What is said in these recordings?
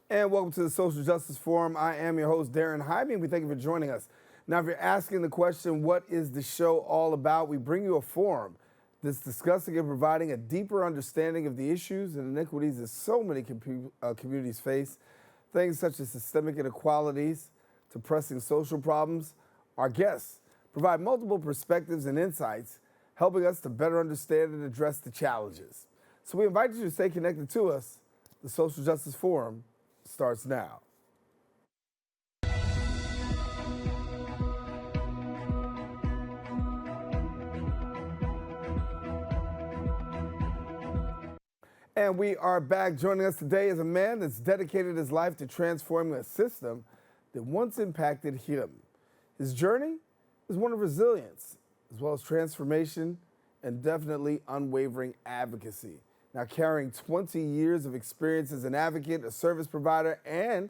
And welcome to the Social Justice Forum. I am your host, Daren Jaime, and we thank you for joining us. Now, if you're asking the question, what is the show all about? We bring you a forum that's discussing and providing a deeper understanding of the issues and inequities that so many communities face. Things such as systemic inequalities to pressing social problems. Our guests provide multiple perspectives and insights, helping us to better understand and address the challenges. So we invite you to stay connected to us. The Social Justice Forum starts now. And we are back. Joining us today is a man that's dedicated his life to transforming a system that once impacted him. His journey is one of resilience, as well as transformation and definitely unwavering advocacy. Now, carrying 20 years of experience as an advocate, a service provider, and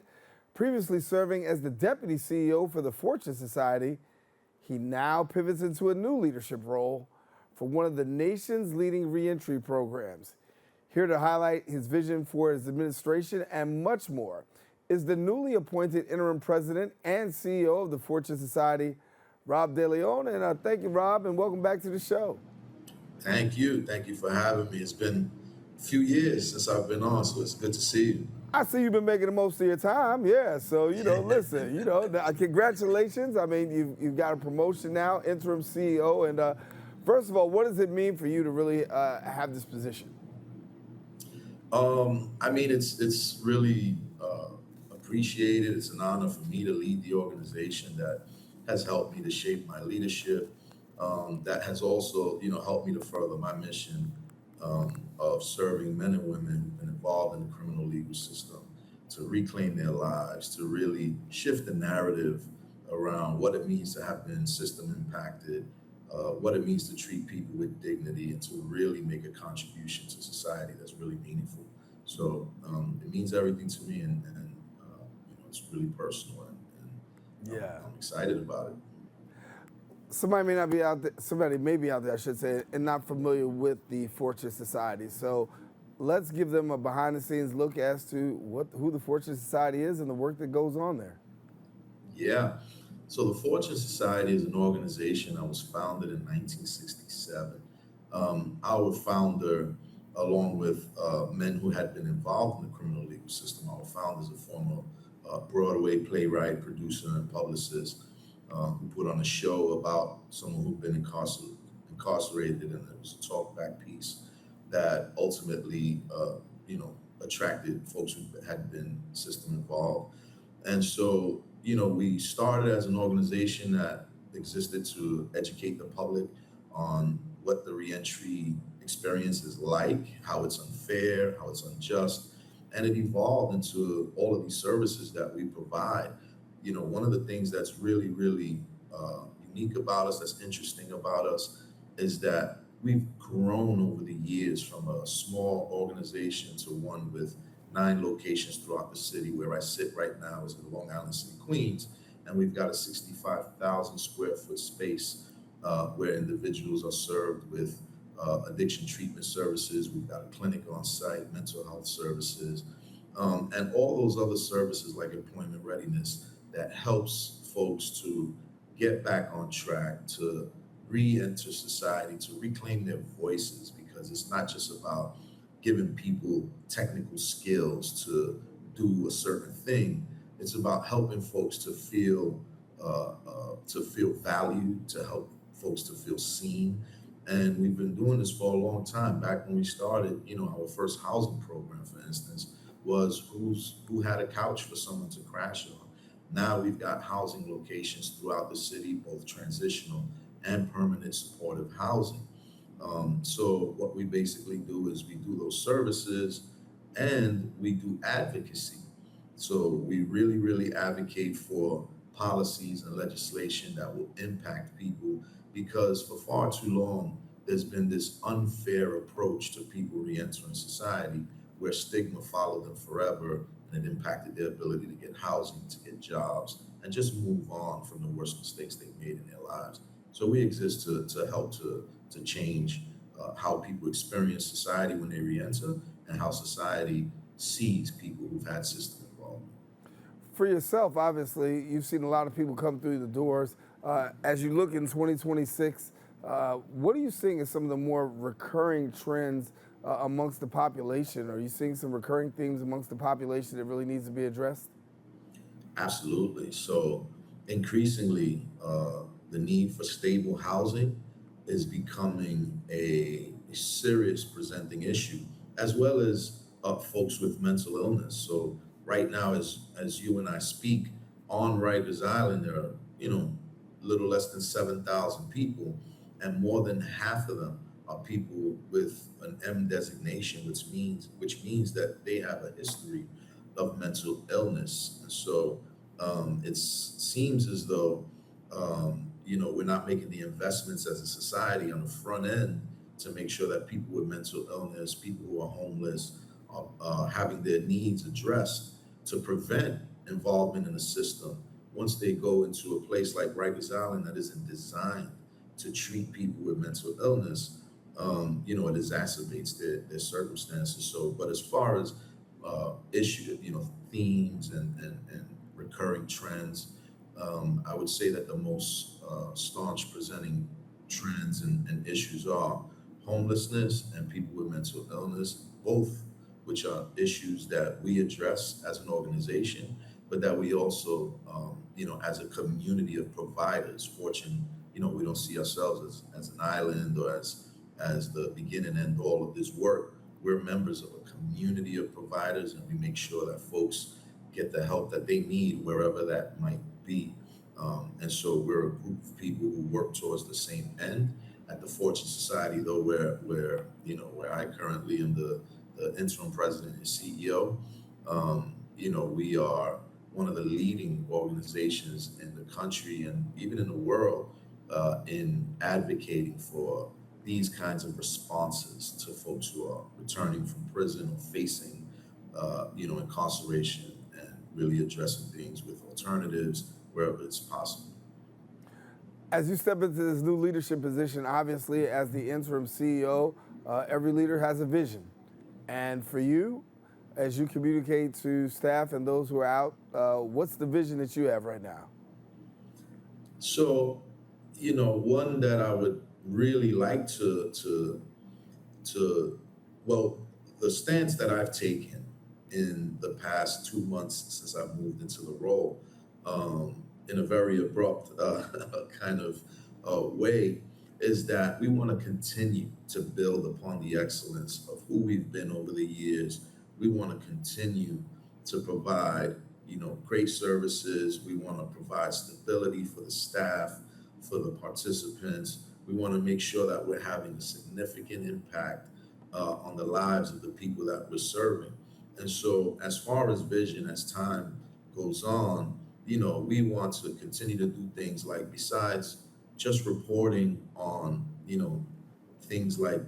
previously serving as the deputy CEO for the Fortune Society, he now pivots into a new leadership role for one of the nation's leading reentry programs. Here to highlight his vision for his administration and much more is the newly appointed Interim President and CEO of the Fortune Society, Rob DeLeon. And thank you, Rob, and welcome back to the show. Thank you. Thank you for having me. It's been a few years since I've been on, so it's good to see you. I see you've been making the most of your time, yeah. So, listen, congratulations. I mean, you've got a promotion now, interim CEO. And first of all, what does it mean for you to really have this position? I mean, it's really appreciated. It's an honor for me to lead the organization that has helped me to shape my leadership. That has also, helped me to further my mission of serving men and women involved in the criminal legal system to reclaim their lives, to really shift the narrative around what it means to have been system impacted, what it means to treat people with dignity, and to really make a contribution to society that's really meaningful. So it means everything to me, and it's really personal, and Yeah. I'm excited about it. Somebody may be out there, I should say, and not familiar with the Fortune Society. So let's give them a behind-the-scenes look as to who the Fortune Society is and the work that goes on there. Yeah. So the Fortune Society is an organization that was founded in 1967. Our founder, along with men who had been involved in the criminal legal system, our founder is a former Broadway playwright, producer, and publicist who put on a show about someone who'd been incarcerated, and it was a talkback piece that ultimately, attracted folks who had been system involved. And so, we started as an organization that existed to educate the public on what the reentry experience is like, how it's unfair, how it's unjust, and it evolved into all of these services that we provide. One of the things that's really, really unique about us, that's interesting about us, is that we've grown over the years from a small organization to one with 9 locations throughout the city. Where I sit right now is in Long Island City, Queens, and we've got a 65,000 square foot space where individuals are served with addiction treatment services. We've got a clinic on site, mental health services, and all those other services like employment readiness that helps folks to get back on track, to re-enter society, to reclaim their voices, because it's not just about giving people technical skills to do a certain thing. It's about helping folks to feel valued, to help folks to feel seen. And we've been doing this for a long time. Back when we started, our first housing program, for instance, was who had a couch for someone to crash on. Now we've got housing locations throughout the city, both transitional and permanent supportive housing. So what we basically do is we do those services and we do advocacy. So we really, really advocate for policies and legislation that will impact people, because for far too long, there's been this unfair approach to people re-entering society where stigma followed them forever, and it impacted their ability to get housing, to get jobs, and just move on from the worst mistakes they've made in their lives. So we exist to help to change how people experience society when they re-enter, and how society sees people who've had system involvement. For yourself, obviously, you've seen a lot of people come through the doors. As you look in 2026, what are you seeing as some of the more recurring trends amongst the population? Are you seeing some recurring themes amongst the population that really needs to be addressed? Absolutely. So increasingly, the need for stable housing is becoming a serious presenting issue, as well as folks with mental illness. So right now, as you and I speak, on Rikers Island, there are little less than 7,000 people, and more than half of them are people with an M designation, which means that they have a history of mental illness. And so it seems as though we're not making the investments as a society on the front end to make sure that people with mental illness, people who are homeless, are having their needs addressed to prevent involvement in the system. Once they go into a place like Rikers Island that isn't designed to treat people with mental illness, it exacerbates their circumstances. So, but as far as themes and recurring trends, I would say that the most staunch presenting trends and issues are homelessness and people with mental illness, both which are issues that we address as an organization, but that we also, as a community of providers, we don't see ourselves as an island or as the begin and end all of this work. We're members of a community of providers, and we make sure that folks get the help that they need wherever that might be. And so we're a group of people who work towards the same end. At the Fortune Society, though, where I currently am the interim president and CEO, we are one of the leading organizations in the country and even in the world in advocating for these kinds of responses to folks who are returning from prison or facing, incarceration, and really addressing things with alternatives wherever it's possible. As you step into this new leadership position, obviously, as the interim CEO, every leader has a vision. And for you, as you communicate to staff and those who are out, what's the vision that you have right now? So, one that I would really like well, the stance that I've taken in the past 2 months since I've moved into the role, in a very abrupt kind of way, is that we want to continue to build upon the excellence of who we've been over the years. We want to continue to provide, great services. We want to provide stability for the staff, for the participants. We want to make sure that we're having a significant impact on the lives of the people that we're serving. And so, as far as vision, as time goes on, we want to continue to do things like, besides just reporting on, things like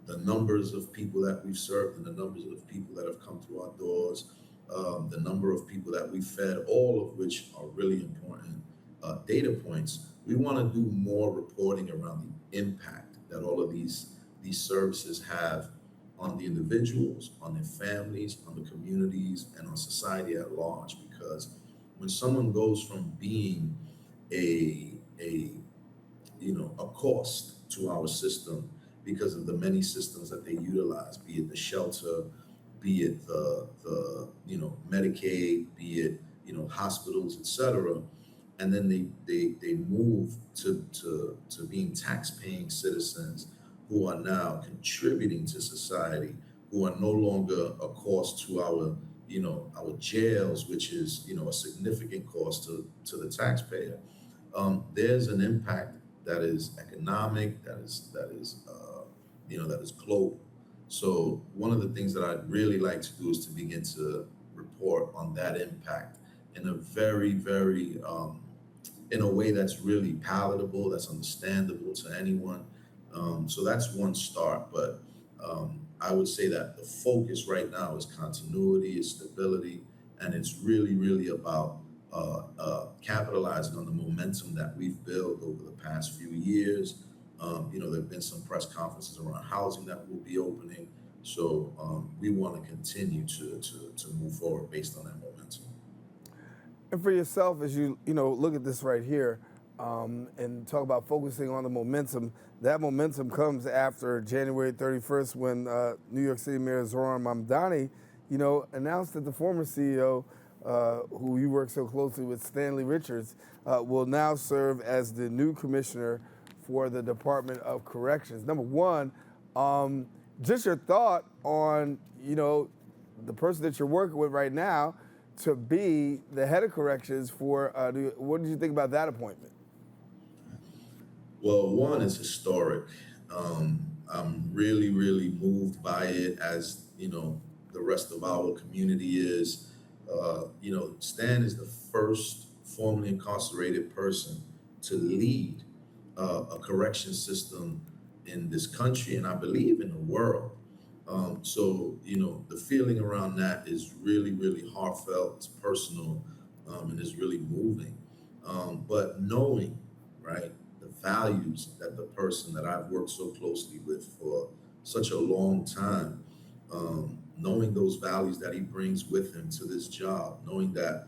the numbers of people that we've served and the numbers of people that have come through our doors, the number of people that we fed, all of which are really important data points. We want to do more reporting around the impact that all of these services have on the individuals, on their families, on the communities, and on society at large. Because when someone goes from being a cost to our system because of the many systems that they utilize, be it the shelter, be it the Medicaid, be it hospitals, etc., and then they move to being tax-paying citizens who are now contributing to society, who are no longer a cost to our jails, which is a significant cost to the taxpayer. There's an impact that is economic, that is global. So one of the things that I'd really like to do is to begin to report on that impact in a very, very in a way that's really palatable, that's understandable to anyone. So that's one start, but I would say that the focus right now is continuity, is stability, and it's really, really about capitalizing on the momentum that we've built over the past few years. There have been some press conferences around housing that will be opening. So we want to continue to move forward based on that momentum. And for yourself, as you look at this right here, and talk about focusing on the momentum, that momentum comes after January 31st when New York City Mayor Zohran Mamdani, announced that the former CEO, who you work so closely with, Stanley Richards, will now serve as the new commissioner for the Department of Corrections. Number one, just your thought on, the person that you're working with right now to be the head of corrections for, what did you think about that appointment? Well, one is historic. I'm really, really moved by it, as the rest of our community is. Stan is the first formerly incarcerated person to lead a correction system in this country, and I believe in the world. The feeling around that is really, really heartfelt. It's personal, and it's really moving. But knowing, right, the values that the person that I've worked so closely with for such a long time, knowing those values that he brings with him to this job, knowing that,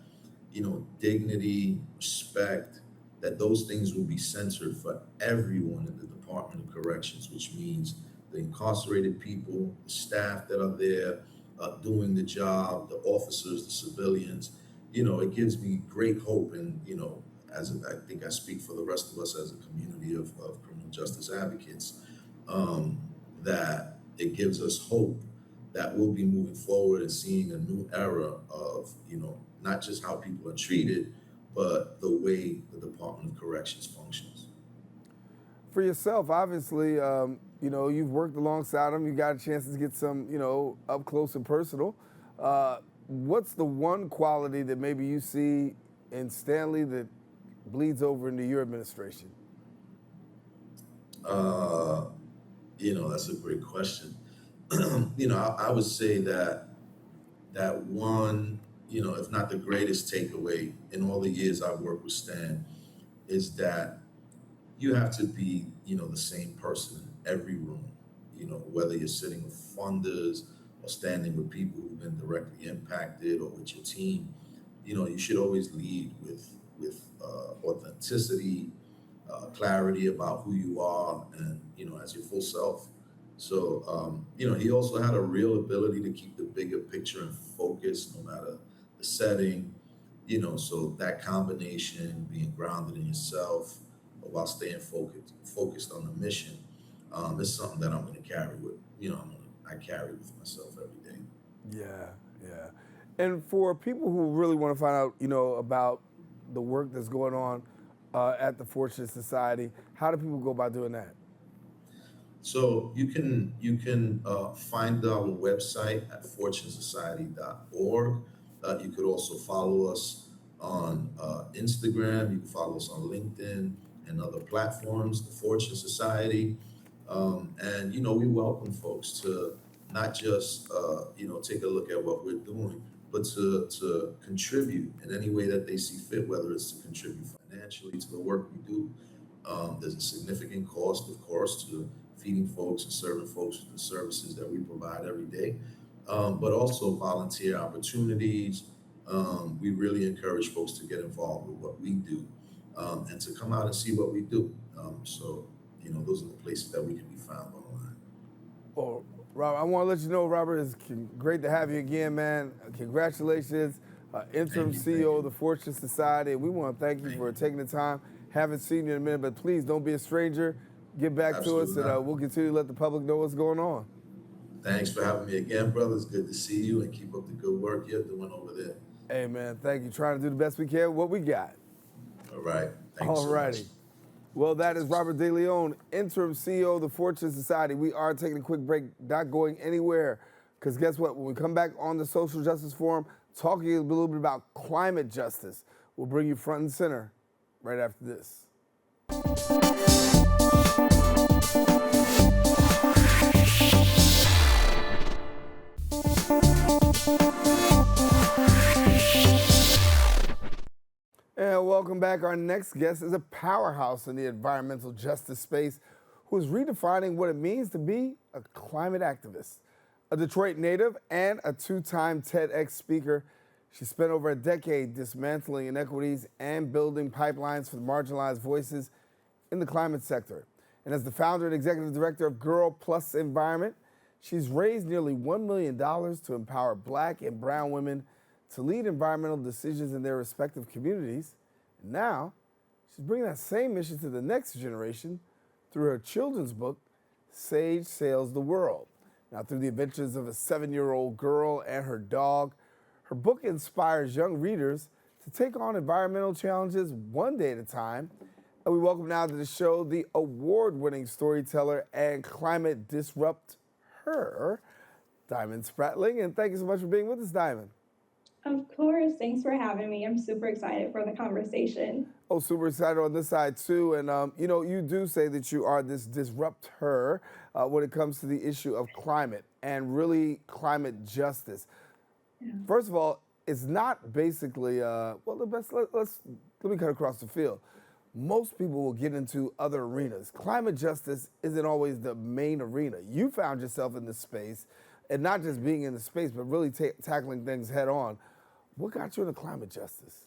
dignity, respect, that those things will be centered for everyone in the Department of Corrections, which means the incarcerated people, the staff that are there doing the job, the officers, the civilians. It gives me great hope, and as I think I speak for the rest of us as a community of criminal justice advocates, that it gives us hope that we'll be moving forward and seeing a new era of, not just how people are treated, but the way the Department of Corrections functions. For yourself, obviously, you've worked alongside him. You got a chance to get some, up close and personal. What's the one quality that maybe you see in Stanley that bleeds over into your administration? That's a great question. I would say that one, if not the greatest takeaway in all the years I've worked with Stan, is that you have to be, the same person in every room, whether you're sitting with funders or standing with people who've been directly impacted or with your team. You should always lead with authenticity, clarity about who you are, and, as your full self. So, he also had a real ability to keep the bigger picture in focus, no matter the setting, so that combination, being grounded in yourself while staying focused on the mission, is something that I'm going to carry with, I carry with myself every day. Yeah. And for people who really want to find out, about the work that's going on at the Fortune Society, how do people go about doing that? So you can find our website at fortunesociety.org. You could also follow us on Instagram. You can follow us on LinkedIn and other platforms, the Fortune Society. And we welcome folks to not just take a look at what we're doing, but to contribute in any way that they see fit, whether it's to contribute financially to the work we do. There's a significant cost, of course, to feeding folks and serving folks with the services that we provide every day, but also volunteer opportunities. We really encourage folks to get involved with what we do, and to come out and see what we do. Those are the places that we can be found online. Well, Robert, I want to let you know, Robert, it's great to have you again, man. Congratulations, interim CEO of the Fortune Society. We want to thank you for taking the time. Haven't seen you in a minute, but please don't be a stranger. Get back to us, and we'll continue to let the public know what's going on. Thanks for having me again, brother. It's good to see you, and keep up the good work you're doing over there. Hey, man, thank you. Trying to do the best we can with what we got. All right. Thanks so much. Well, that is Robert DeLeon, interim CEO of the Fortune Society. We are taking a quick break, not going anywhere, because guess what? When we come back on the Social Justice Forum, talking a little bit about climate justice, we'll bring you front and center right after this. And welcome back. Our next guest is a powerhouse in the environmental justice space who is redefining what it means to be a climate activist. A Detroit native and a two-time TEDx speaker, She spent over a decade dismantling inequities and building pipelines for the marginalized voices in the climate sector. And as the founder and executive director of Girl Plus Environment, she's raised nearly $1 million to empower Black and brown women to lead environmental decisions in their respective communities. And now, she's bringing that same mission to the next generation through her children's book, Sage Sails the World. Now, through the adventures of a 7-year-old girl and her dog, her book inspires young readers to take on environmental challenges one day at a time. And we welcome now to the show the award-winning storyteller and Climate DisruptHER, Diamond Spratling. And thank you so much for being with us, Diamond. Of course. Thanks for having me. I'm super excited for the conversation. Oh, super excited on this side, too. And, you do say that you are this disruptor when it comes to the issue of climate and really climate justice. Yeah. First of all, it's not basically, let me cut across the field. Most people will get into other arenas. Climate justice isn't always the main arena. You found yourself in this space, and not just being in the space, but really tackling things head on. What got you into climate justice?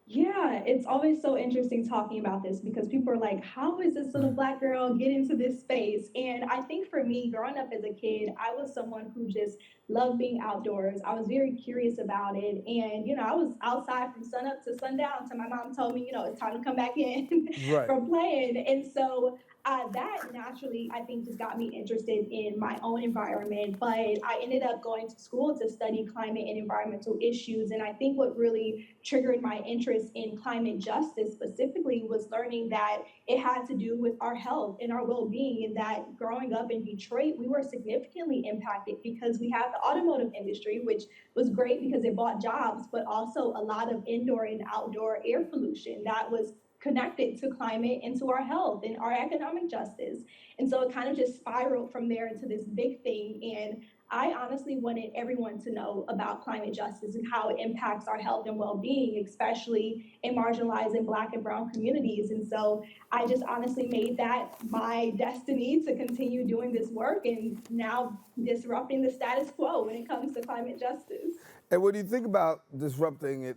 Yeah, it's always so interesting talking about this because people are like, how is this little Black girl get into this space? And I think for me, growing up as a kid, I was someone who just loved being outdoors. I was very curious about it. And, I was outside from sunup to sundown until my mom told me, it's time to come back in from playing. And so that naturally, I think, just got me interested in my own environment. But I ended up going to school to study climate and environmental issues. And I think what really triggered my interest in climate justice specifically was learning that it had to do with our health and our well-being, and that growing up in Detroit, we were significantly impacted because we had the automotive industry, which was great because it brought jobs, but also a lot of indoor and outdoor air pollution that was connected to climate and to our health and our economic justice. And so it kind of just spiraled from there into this big thing. And I honestly wanted everyone to know about climate justice and how it impacts our health and well-being, especially in marginalized and Black and brown communities. And so I just honestly made that my destiny to continue doing this work and now disrupting the status quo when it comes to climate justice. And when you think about disrupting it,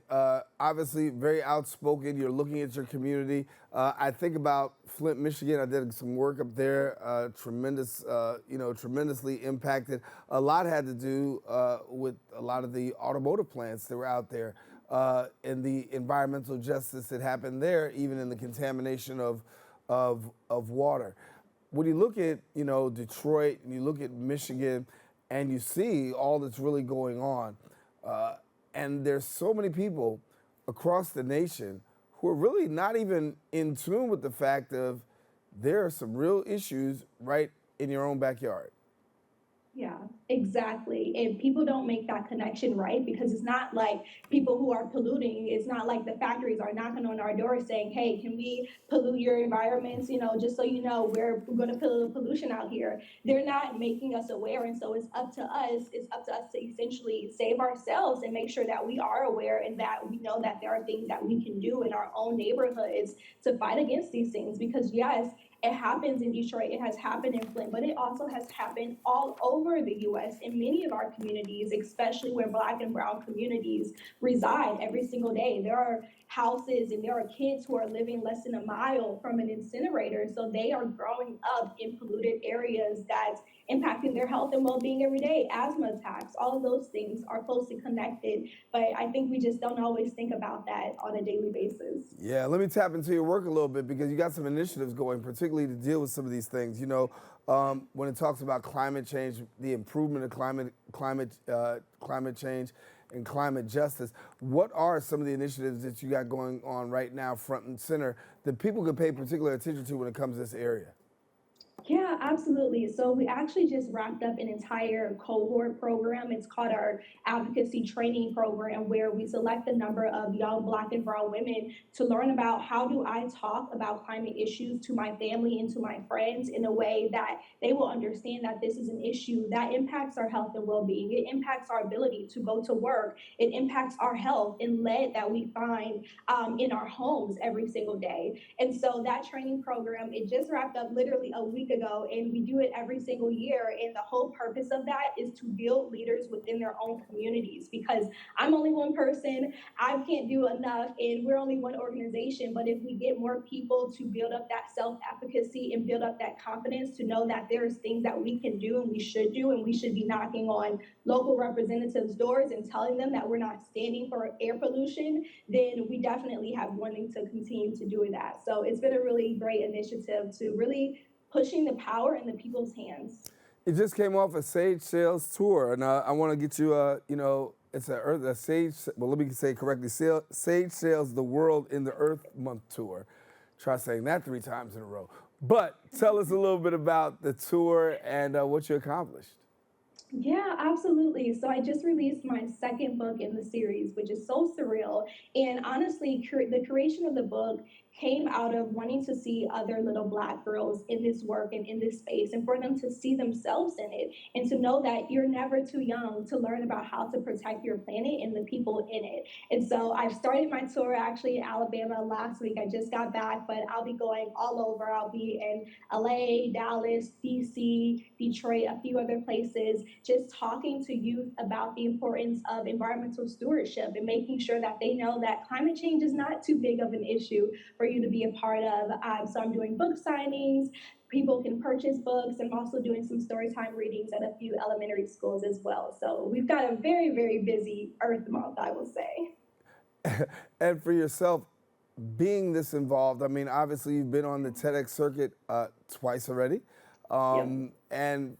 obviously very outspoken, you're looking at your community. I think about Flint, Michigan. I did some work up there, tremendously impacted. A lot had to do with a lot of the automotive plants that were out there and the environmental justice that happened there, even in the contamination of water. When you look at, Detroit and you look at Michigan and you see all that's really going on, and there's so many people across the nation who are really not even in tune with the fact of there are some real issues right in your own backyard. Yeah, exactly. And people don't make that connection, right? Because it's not like people who are polluting, it's not like the factories are knocking on our door saying, hey, can we pollute your environments? Just so you know, we're going to pollute pollution out here. They're not making us aware. And so it's up to us to essentially save ourselves and make sure that we are aware and that we know that there are things that we can do in our own neighborhoods to fight against these things. Because yes, it happens in Detroit, it has happened in Flint, but it also has happened all over the U.S. in many of our communities, especially where Black and brown communities reside every single day. There are houses and there are kids who are living less than a mile from an incinerator, so they are growing up in polluted areas that's impacting their health and well-being every day. Asthma attacks, all of those things are closely connected, but I think we just don't always think about that on a daily basis. Yeah, let me tap into your work a little bit because you got some initiatives going, particularly to deal with some of these things. When it talks about climate change, the improvement of climate change and climate justice, what are some of the initiatives that you got going on right now, front and center, that people can pay particular attention to when it comes to this area? Yeah, absolutely. So we actually just wrapped up an entire cohort program. It's called our advocacy training program, where we select a number of young Black and brown women to learn about how do I talk about climate issues to my family and to my friends in a way that they will understand that this is an issue that impacts our health and well-being. It impacts our ability to go to work. It impacts our health and lead that we find in our homes every single day. And so that training program, it just wrapped up literally a week ago, and we do it every single year. And the whole purpose of that is to build leaders within their own communities, because I'm only one person, I can't do enough, and we're only one organization. But if we get more people to build up that self-efficacy and build up that confidence to know that there's things that we can do and we should be knocking on local representatives' doors and telling them that we're not standing for air pollution, then we definitely have wanting to continue to do that. So it's been a really great initiative to really pushing the power in the people's hands. You just came off a Sage Sales tour, and I want to get you, it's a Sage, well, let me say it correctly, Sage Sales the World in the Earth Month tour. Try saying that 3 times in a row. But tell us a little bit about the tour and what you accomplished. Yeah, absolutely. So I just released my second book in the series, which is so surreal. And honestly, the creation of the book came out of wanting to see other little Black girls in this work and in this space, and for them to see themselves in it, and to know that you're never too young to learn about how to protect your planet and the people in it. And so I've started my tour actually in Alabama last week. I just got back, but I'll be going all over. I'll be in LA, Dallas, DC, Detroit, a few other places, just talking to youth about the importance of environmental stewardship and making sure that they know that climate change is not too big of an issue for you to be a part of. So I'm doing book signings. People can purchase books. I'm also doing some storytime readings at a few elementary schools as well. So we've got a very, very busy Earth Month, I will say. And for yourself, being this involved, I mean, obviously you've been on the TEDx circuit twice already. And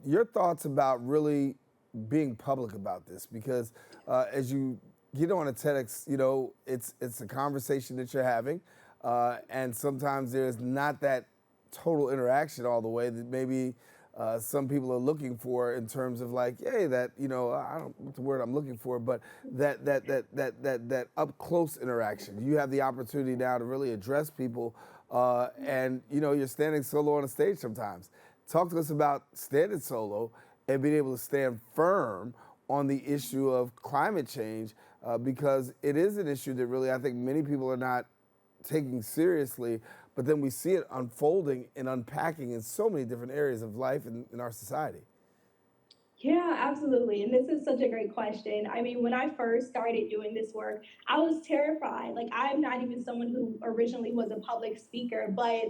your thoughts about really being public about this, because as you get on a TEDx, it's a conversation that you're having, and sometimes there's not that total interaction all the way that maybe some people are looking for in terms of like, hey, that I don't know what the word I'm looking for, but that up close interaction. You have the opportunity now to really address people, and you're standing solo on a stage sometimes. Talk to us about standing solo and being able to stand firm on the issue of climate change, because it is an issue that really I think many people are not taking seriously, but then we see it unfolding and unpacking in so many different areas of life in our society. Yeah, absolutely. And this is such a great question. I mean, when I first started doing this work, I was terrified. Like, I'm not even someone who originally was a public speaker, but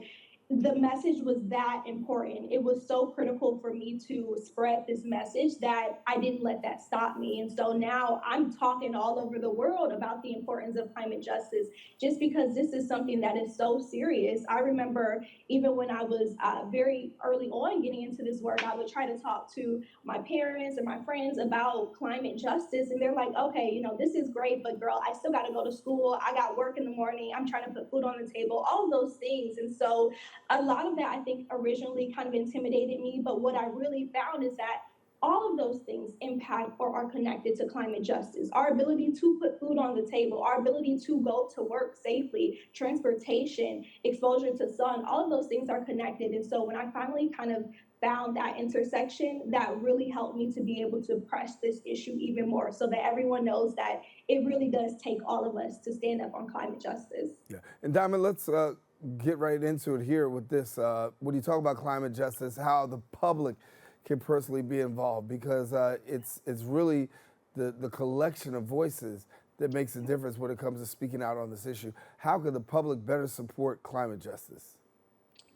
the message was that important. It was so critical for me to spread this message that I didn't let that stop me. And so now I'm talking all over the world about the importance of climate justice, just because this is something that is so serious. I remember even when I was very early on getting into this work, I would try to talk to my parents and my friends about climate justice. And they're like, okay, this is great, but girl, I still got to go to school. I got work in the morning. I'm trying to put food on the table, all of those things. And so a lot of that, I think, originally kind of intimidated me. But what I really found is that all of those things impact or are connected to climate justice. Our ability to put food on the table, our ability to go to work safely, transportation, exposure to sun, all of those things are connected. And so when I finally kind of found that intersection, that really helped me to be able to press this issue even more, so that everyone knows that it really does take all of us to stand up on climate justice. Yeah, and Diamond, let's get right into it here with this. When you talk about climate justice, how the public can personally be involved, because it's really the collection of voices that makes a difference when it comes to speaking out on this issue. How can the public better support climate justice?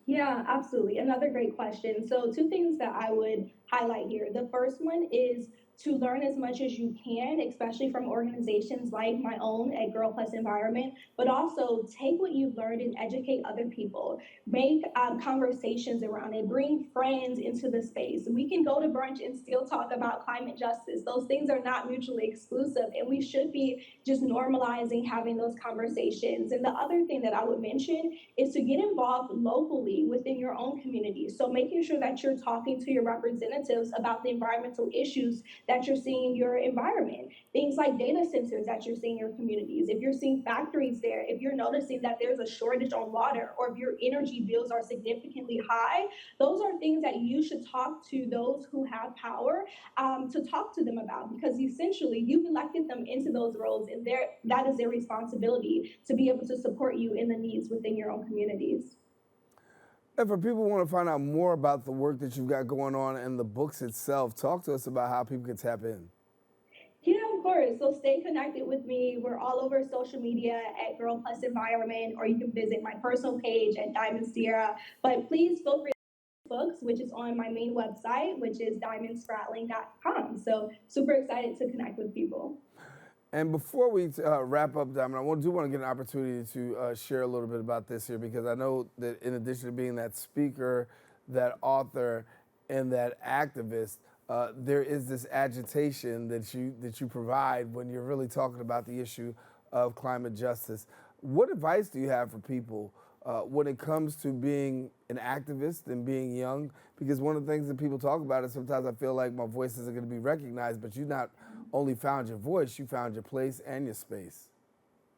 Yeah, absolutely. Another great question. So 2 things that I would highlight here. The first one is to learn as much as you can, especially from organizations like my own at Girl Plus Environment, but also take what you've learned and educate other people. Make conversations around it. Bring friends into the space. We can go to brunch and still talk about climate justice. Those things are not mutually exclusive, and we should be just normalizing having those conversations. And the other thing that I would mention is to get involved locally within your own community. So making sure that you're talking to your representatives about the environmental issues that you're seeing in your environment. Things like data centers that you're seeing in your communities. If you're seeing factories there, if you're noticing that there's a shortage on water, or if your energy bills are significantly high, those are things that you should talk to those who have power to talk to them about, because essentially you've elected them into those roles, and that is their responsibility to be able to support you in the needs within your own communities. And for people who want to find out more about the work that you've got going on and the books itself, talk to us about how people can tap in. Yeah, of course. So stay connected with me. We're all over social media at Girl Plus Environment, or you can visit my personal page at Diamond Sierra. But please feel free to books, which is on my main website, which is diamondspratling.com. So super excited to connect with people. And before we wrap up, Diamond, I do want to get an opportunity to share a little bit about this here, because I know that in addition to being that speaker, that author, and that activist, there is this agitation that you provide when you're really talking about the issue of climate justice. What advice do you have for people when it comes to being an activist and being young? Because one of the things that people talk about is sometimes I feel like my voice isn't going to be recognized, but you not only found your voice, you found your place and your space.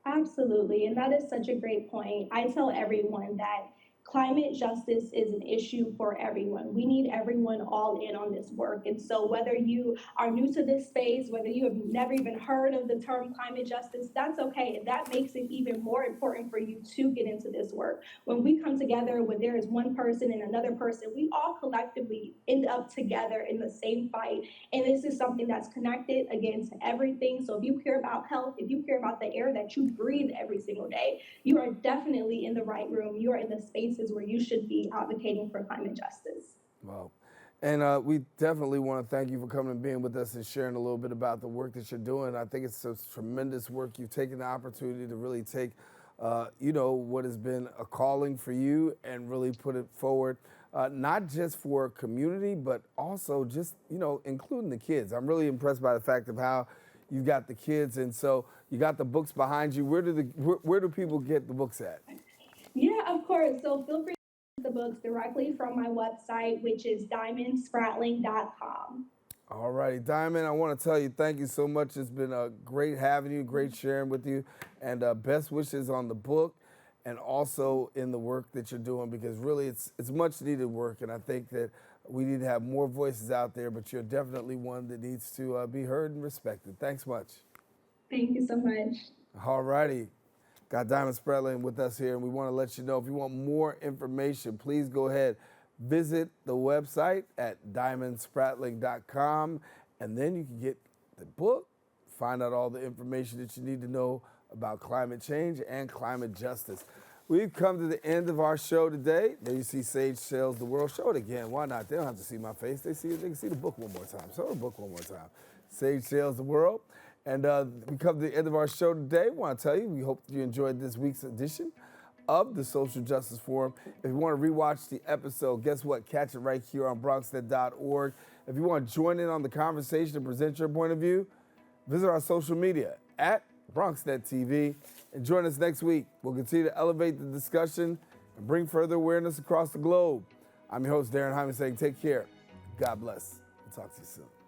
Absolutely. And that is such a great point. I tell everyone that climate justice is an issue for everyone. We need everyone all in on this work. And so whether you are new to this space, whether you have never even heard of the term climate justice, that's okay. And that makes it even more important for you to get into this work. When we come together, when there is one person and another person, we all collectively end up together in the same fight. And this is something that's connected, again, to everything. So if you care about health, if you care about the air that you breathe every single day, you are definitely in the right room. You are in the spaces where you should be advocating for climate justice. Wow. And we definitely want to thank you for coming and being with us and sharing a little bit about the work that you're doing. I think it's a tremendous work. You've taken the opportunity to really take, what has been a calling for you and really put it forward, not just for community, but also just, including the kids. I'm really impressed by the fact of how you got the kids. And so you got the books behind you. Where do people get the books at? Yeah, of course. So feel free to get the books directly from my website, which is diamondspratling.com. All righty, Diamond, I want to tell you thank you so much. It's been great having you, great sharing with you, and best wishes on the book and also in the work that you're doing, because really it's much needed work, and I think that we need to have more voices out there, but you're definitely one that needs to be heard and respected. Thanks much. Thank you so much. All righty. Got Diamond Spratling with us here, and we want to let you know if you want more information, please go ahead, visit the website at diamondspratling.com, and then you can get the book, find out all the information that you need to know about climate change and climate justice. We've come to the end of our show today. There you see Sage Sails the World. Show it again. Why not? They don't have to see my face. They can see the book one more time. Show the book one more time. Sage Sails the World. And we come to the end of our show today. I want to tell you, we hope you enjoyed this week's edition of the Social Justice Forum. If you want to rewatch the episode, guess what? Catch it right here on Bronxnet.org. If you want to join in on the conversation and present your point of view, visit our social media at Bronxnet TV and join us next week. We'll continue to elevate the discussion and bring further awareness across the globe. I'm your host, Daren Jaime, saying take care. God bless. We'll talk to you soon.